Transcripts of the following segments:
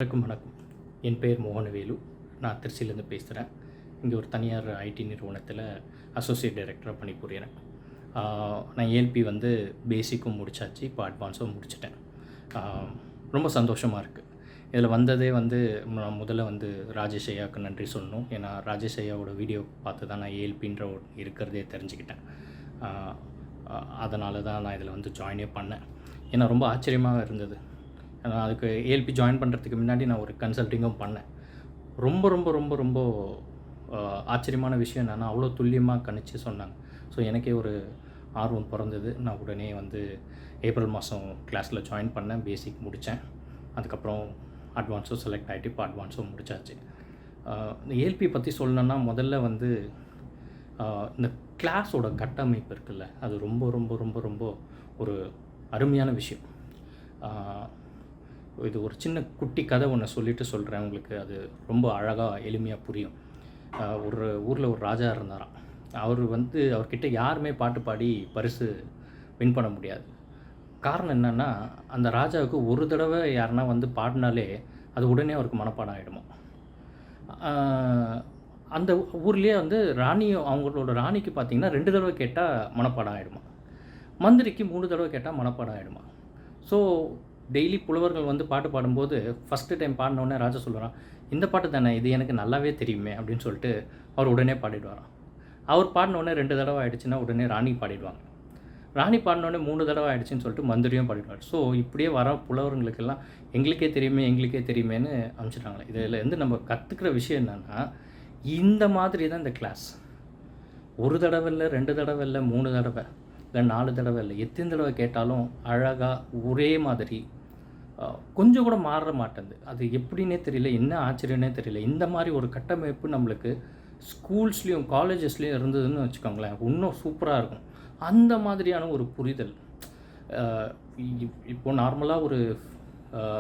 வணக்கம். என் பெயர் மோகனவேலு. நான் திருச்சியிலேருந்து பேசுகிறேன். இங்கே ஒரு தனியார் ஐடி நிறுவனத்தில் அசோசியேட் டைரக்டராக பணிபுரியறேன். நான் ஏஎல்பி பேசிக்கும் முடிச்சாச்சு. இப்போ அட்வான்ஸும் முடிச்சிட்டேன். ரொம்ப சந்தோஷமாக இருக்குது. இதில் வந்ததே நான் முதல்ல ராஜேஷ் ஐயாவுக்கு நன்றி சொல்லணும். ஏன்னா ராஜேஷ் ஐயாவோட வீடியோ பார்த்து தான் நான் ஏஎல்பின்ற இருக்கிறதே தெரிஞ்சுக்கிட்டேன். அதனால தான் நான் இதில் ஜாயினே பண்ணேன். ஏன்னா ரொம்ப ஆச்சரியமாக இருந்தது. நான் அதுக்கு ஏஎல்பி ஜாயின் பண்ணுறதுக்கு முன்னாடி நான் ஒரு கன்சல்ட்டிங்கும் பண்ணேன். ரொம்ப ரொம்ப ரொம்ப ரொம்ப ஆச்சரியமான விஷயம் என்னென்னா, அவ்வளோ துல்லியமாக கணிச்சு சொன்னாங்க. ஸோ எனக்கே ஒரு ஆர்வம் பிறந்தது. நான் உடனே ஏப்ரல் மாதம் கிளாஸில் ஜாயின் பண்ணேன். பேசிக் முடித்தேன். அதுக்கப்புறம் அட்வான்ஸும் செலக்ட் ஆகிட்டு இப்போ அட்வான்ஸும் முடித்தாச்சு. இந்த ஏஎல்பி பற்றி சொல்லணுன்னா முதல்ல இந்த கிளாஸோட கட்டமைப்பு இருக்குல்ல, அது ரொம்ப ரொம்ப ரொம்ப ரொம்ப ஒரு அருமையான விஷயம். இது ஒரு சின்ன குட்டி கதை ஒன்று சொல்லிவிட்டு சொல்கிறேன் உங்களுக்கு. அது ரொம்ப அழகாக எளிமையாக புரியும். ஒரு ஊரில் ஒரு ராஜா இருந்தாராம். அவர்கிட்ட யாருமே பாட்டு பாடி பரிசு வின் பண்ண முடியாது. காரணம் என்னென்னா, அந்த ராஜாவுக்கு ஒரு தடவை யாருன்னா பாடினாலே அது உடனே அவருக்கு மனப்பாடம் ஆகிடுமா. அந்த ஊர்லேயே அவங்களோட ராணிக்கு பார்த்திங்கன்னா 2 தடவை கேட்டால் மனப்பாடம் ஆகிடுமா. மந்திரிக்கு 3 தடவை கேட்டால் மனப்பாடம் ஆகிடுமா. ஸோ டெய்லி புலவர்கள் பாட்டு பாடும்போது ஃபஸ்ட்டு டைம் பாடினோடனே ராஜா சொல்லுறான், இந்த பாட்டு தானே, இது எனக்கு நல்லாவே தெரியுமே அப்படின்னு சொல்லிட்டு அவர் உடனே பாடிடுவாராம். அவர் பாடினோடனே 2 தடவை ஆகிடுச்சுன்னா உடனே ராணி பாடிடுவாங்க. ராணி பாடினோடனே 3 தடவை ஆகிடுச்சின்னு சொல்லிட்டு மந்திரியும் பாடிடுவார். ஸோ இப்படியே வர புலவர்களுக்கெல்லாம் எங்களுக்கே தெரியுமேன்னு அனுப்பிச்சிட்டாங்களே. இதில் நம்ம கற்றுக்கிற விஷயம் என்னென்னா, இந்த மாதிரி தான் இந்த கிளாஸ். ஒரு தடவை இல்லை, 2 தடவை இல்லை, 3 தடவை இல்லை, 4 தடவை இல்லை, எத்தனை தடவை கேட்டாலும் அழகாக ஒரே மாதிரி கொஞ்சம் கூட மாற மாட்டேங்குது. அது எப்படின்னே தெரியல, என்ன ஆச்சரியன்னே தெரியல. இந்த மாதிரி ஒரு கட்டமைப்பு நம்மளுக்கு ஸ்கூல்ஸ்லேயும் காலேஜஸ்லேயும் இருந்ததுன்னு வச்சுக்கோங்களேன், இன்னும் சூப்பராக இருக்கும். அந்த மாதிரியான ஒரு புரிதல். இப்போது நார்மலாக ஒரு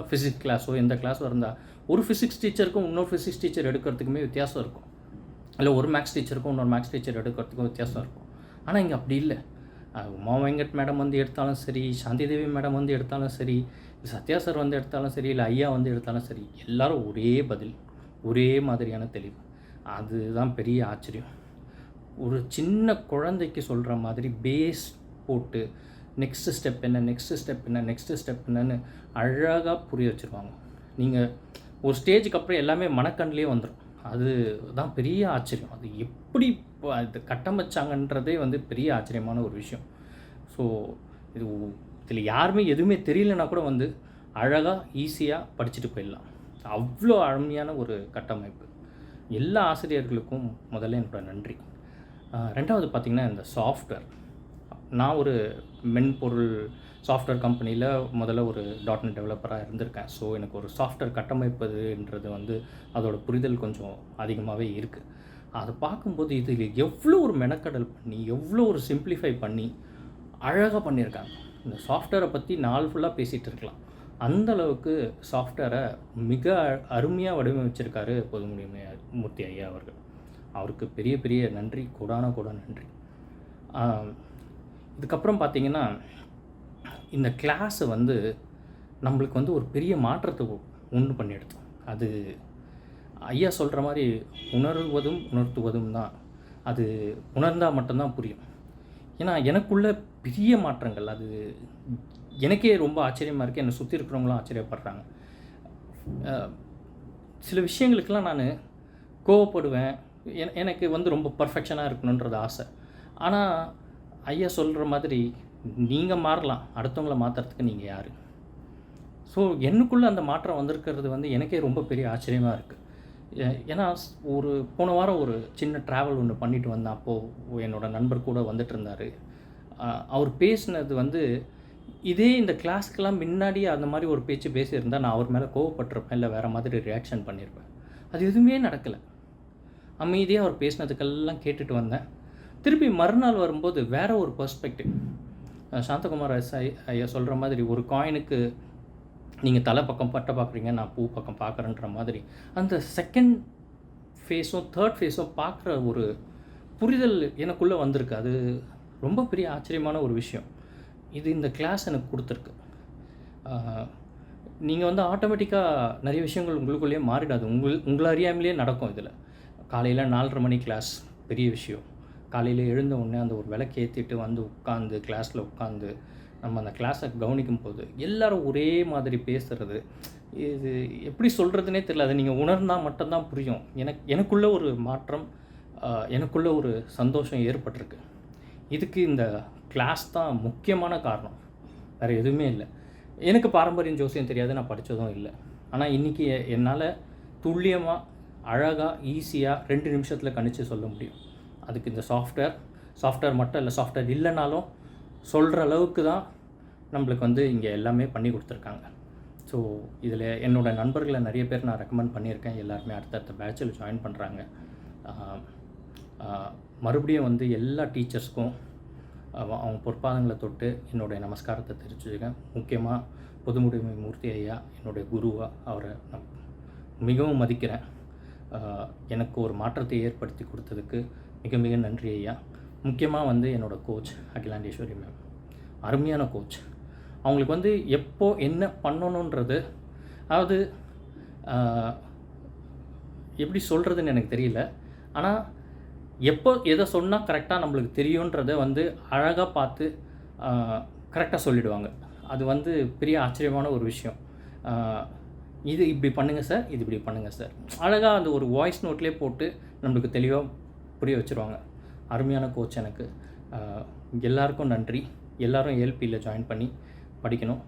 ஃபிசிக்ஸ் கிளாஸோ எந்த கிளாஸோ இருந்தால் ஒரு ஃபிசிக்ஸ் டீச்சருக்கும் இன்னொரு ஃபிசிக்ஸ் டீச்சர் எடுக்கிறதுக்குமே வித்தியாசம் இருக்கும். இல்லை ஒரு மேக்ஸ் டீச்சருக்கும் இன்னொரு மேக்ஸ் டீச்சர் எடுக்கிறதுக்கும் வித்தியாசம் இருக்கும். ஆனால் இங்கே அப்படி இல்லை. உமா வெங்கட் மேடம் எடுத்தாலும் சரி, சாந்தி தேவி மேடம் எடுத்தாலும் சரி, சத்யா சார் எடுத்தாலும் சரி, இல்லை ஐயா எடுத்தாலும் சரி, எல்லோரும் ஒரே பதில், ஒரே மாதிரியான தெளிவு. அதுதான் பெரிய ஆச்சரியம். ஒரு சின்ன குழந்தைக்கு சொல்கிற மாதிரி பேஸ் போட்டு நெக்ஸ்ட்டு ஸ்டெப் என்னன்னு அழகாக புரிய வச்சுருவாங்க. நீங்கள் ஒரு ஸ்டேஜுக்கு அப்புறம் எல்லாமே மனக்கண்ணிலே வந்துடும். அதுதான் பெரிய ஆச்சரியம். அது எப்படி அது கட்டமைச்சாங்கன்றதே பெரிய ஆச்சரியமான ஒரு விஷயம். ஸோ இதில் யாருமே எதுவுமே தெரியலனா கூட அழகாக ஈஸியாக படிச்சுட்டு போயிடலாம். அவ்வளோ அருமையான ஒரு கட்டமைப்பு. எல்லா ஆசிரியர்களுக்கும் முதல்ல என்னோட நன்றி. ரெண்டாவது பார்த்திங்கன்னா, இந்த சாஃப்ட்வேர். நான் ஒரு மென்பொருள் சாஃப்ட்வேர் கம்பெனியில் முதல்ல ஒரு .NET டெவலப்பராக இருந்திருக்கேன். ஸோ எனக்கு ஒரு சாஃப்ட்வேர் கட்டமைப்பதுன்றது அதோட புரிதல் கொஞ்சம் அதிகமாகவே இருக்குது. அதை பார்க்கும்போது இதில் எவ்வளோ ஒரு மெனக்கடல் பண்ணி, எவ்வளோ ஒரு சிம்பிளிஃபை பண்ணி அழகாக பண்ணியிருக்காங்க. இந்த சாஃப்ட்வேரை பற்றி நாள் ஃபுல்லாக பேசிகிட்டு இருக்கலாம். அந்தளவுக்கு சாஃப்ட்வேரை மிக அருமையாக வடிவமைச்சிருக்காரு பொதுமுடி மூர்த்தி ஐயா அவர்கள். அவருக்கு பெரிய பெரிய நன்றி, கோடான நன்றி. இதுக்கப்புறம் பார்த்திங்கன்னா, இந்த கிளாஸை நம்மளுக்கு ஒரு பெரிய மாற்றத்தை உண்டு பண்ணிடுது. அது ஐயா சொல்கிற மாதிரி உணர்த்துவதும் தான். அது உணர்ந்தால் மட்டும்தான் புரியும். ஏன்னா எனக்குள்ள பெரிய மாற்றங்கள், அது எனக்கே ரொம்ப ஆச்சரியமாக இருக்குது. என்னை சுற்றி இருக்கிறவங்களும் ஆச்சரியப்படுறாங்க. சில விஷயங்களுக்கெல்லாம் நான் கோவப்படுவேன். எனக்கு ரொம்ப பர்ஃபெக்ஷனாக இருக்கணுன்றது ஆசை. ஆனால் ஐயா சொல்கிற மாதிரி நீங்கள் மாறலாம், அடுத்தவங்களை மாற்றுறதுக்கு நீங்கள் யார்? ஸோ எனக்குள்ளே அந்த மாற்றம் வந்திருக்கிறது எனக்கே ரொம்ப பெரிய ஆச்சரியமாக இருக்குது. ஏன்னா போன வாரம் ஒரு சின்ன ட்ராவல் ஒன்று பண்ணிட்டு வந்தேன். அப்போது என்னோடய நண்பர் கூட வந்துட்டு இருந்தார். அவர் பேசினது இதே இந்த கிளாஸ்க்கெல்லாம் முன்னாடியே அந்த மாதிரி ஒரு பேச்சு பேசியிருந்தால் நான் அவர் மேலே கோவப்பட்டிருப்பேன், இல்லை வேறு மாதிரி ரியாக்ஷன் பண்ணியிருப்பேன். அது எதுவுமே நடக்கலை. அமைதியாக அவர் பேசினதுக்கெல்லாம் கேட்டுட்டு வந்தேன். திருப்பி மறுநாள் வரும்போது வேறு ஒரு பெர்ஸ்பெக்டிவ். சாந்தகுமார் ஐயா சொல்கிற மாதிரி ஒரு காயினுக்கு நீங்கள் தலை பக்கம் பட்டை பார்க்குறீங்க, நான் பூ பக்கம் பார்க்குறேன்ற மாதிரி அந்த செகண்ட் ஃபேஸும் தேர்ட் ஃபேஸும் பார்க்குற ஒரு புரிதல் எனக்குள்ளே வந்திருக்கு. அது ரொம்ப பெரிய ஆச்சரியமான ஒரு விஷயம். இது இந்த கிளாஸ் எனக்கு கொடுத்துருக்கு. நீங்கள் வந்து ஆட்டோமேட்டிக்காக நிறைய விஷயங்கள் உங்களுக்குள்ளேயே மாறிடாது. உங்களை அறியாமலேயே நடக்கும் இதில். காலையில் 4:30 மணி கிளாஸ் பெரிய விஷயம். காலையில் எழுந்த உடனே அந்த ஒரு விளக்கு ஏற்றிட்டு வந்து உட்காந்து கிளாஸில் உட்காந்து நம்ம அந்த கிளாஸை கவனிக்கும் போது எல்லோரும் ஒரே மாதிரி பேசுகிறது, இது எப்படி சொல்கிறதுனே தெரியல. அதை நீங்கள் உணர்ந்தால் மட்டும்தான் புரியும். எனக்குள்ள ஒரு மாற்றம், எனக்குள்ள ஒரு சந்தோஷம் ஏற்பட்டிருக்கு. இதுக்கு இந்த கிளாஸ் தான் முக்கியமான காரணம், வேறு எதுவுமே இல்லை. எனக்கு பாரம்பரியம் ஜோசியம் தெரியாது, நான் படித்ததும் இல்லை. ஆனால் இன்றைக்கி என்னால் துல்லியமாக, அழகாக, ஈஸியாக 2 நிமிஷத்தில் கணிச்சு சொல்ல முடியும். அதுக்கு இந்த சாஃப்ட்வேர் மட்டும் இல்லை, சாஃப்ட்வேர் இல்லைனாலும் சொல்கிற அளவுக்கு தான் நம்மளுக்கு வந்து இங்கே எல்லாமே பண்ணி கொடுத்துருக்காங்க. ஸோ இதில் என்னோடய நண்பர்களை நிறைய பேர் நான் ரெக்கமெண்ட் பண்ணியிருக்கேன். எல்லாருமே அடுத்தடுத்த பேட்சில் ஜாயின் பண்ணுறாங்க. மறுபடியும் வந்து எல்லா டீச்சர்ஸ்க்கும் அவங்க பொற்பாதங்களை தொட்டு என்னுடைய நமஸ்காரத்தை தெரிவிச்சுக்கேன். முக்கியமாக பொதுமுடிமை மூர்த்தி ஐயா, என்னுடைய குருவாக அவரை நான் மிகவும் மதிக்கிறேன். எனக்கு ஒரு மாற்றத்தை ஏற்படுத்தி கொடுத்ததுக்கு மிக மிக நன்றி ஐயா. முக்கியமாக வந்து என்னோடய கோச் அகிலாண்டேஸ்வரி மேம், அருமையான கோச். அவங்களுக்கு வந்து எப்போ என்ன பண்ணணுன்றது, அதாவது எப்படி சொல்கிறதுன்னு எனக்கு தெரியல. ஆனால் எப்போ எதை சொன்னால் கரெக்டாக நம்மளுக்கு தெரியுன்றதை வந்து அழகாக பார்த்து கரெக்டாக சொல்லிவிடுவாங்க. அது வந்து பெரிய ஆச்சரியமான ஒரு விஷயம். இது இப்படி பண்ணுங்கள் சார், இது இப்படி பண்ணுங்கள் சார், அழகாக அந்த ஒரு வாய்ஸ் நோட்லேயே போட்டு நம்மளுக்கு தெளிவாக புரிய வச்சுருவாங்க. அருமையான கோச் எனக்கு. எல்லாருக்கும் நன்றி. எல்லோரும் ஏஎல்பியில் ஜாயின் பண்ணி படிக்கணும்.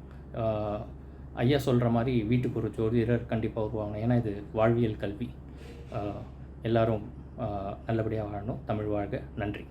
ஐயா சொல்கிற மாதிரி வீட்டுக்கு ஒரு ஜோதிடர் கண்டிப்பாக உருவாகணும். ஏன்னா இது வாழ்வியல் கல்வி. எல்லோரும் நல்லபடியாக வாழணும். தமிழ் வாழ்க. நன்றி.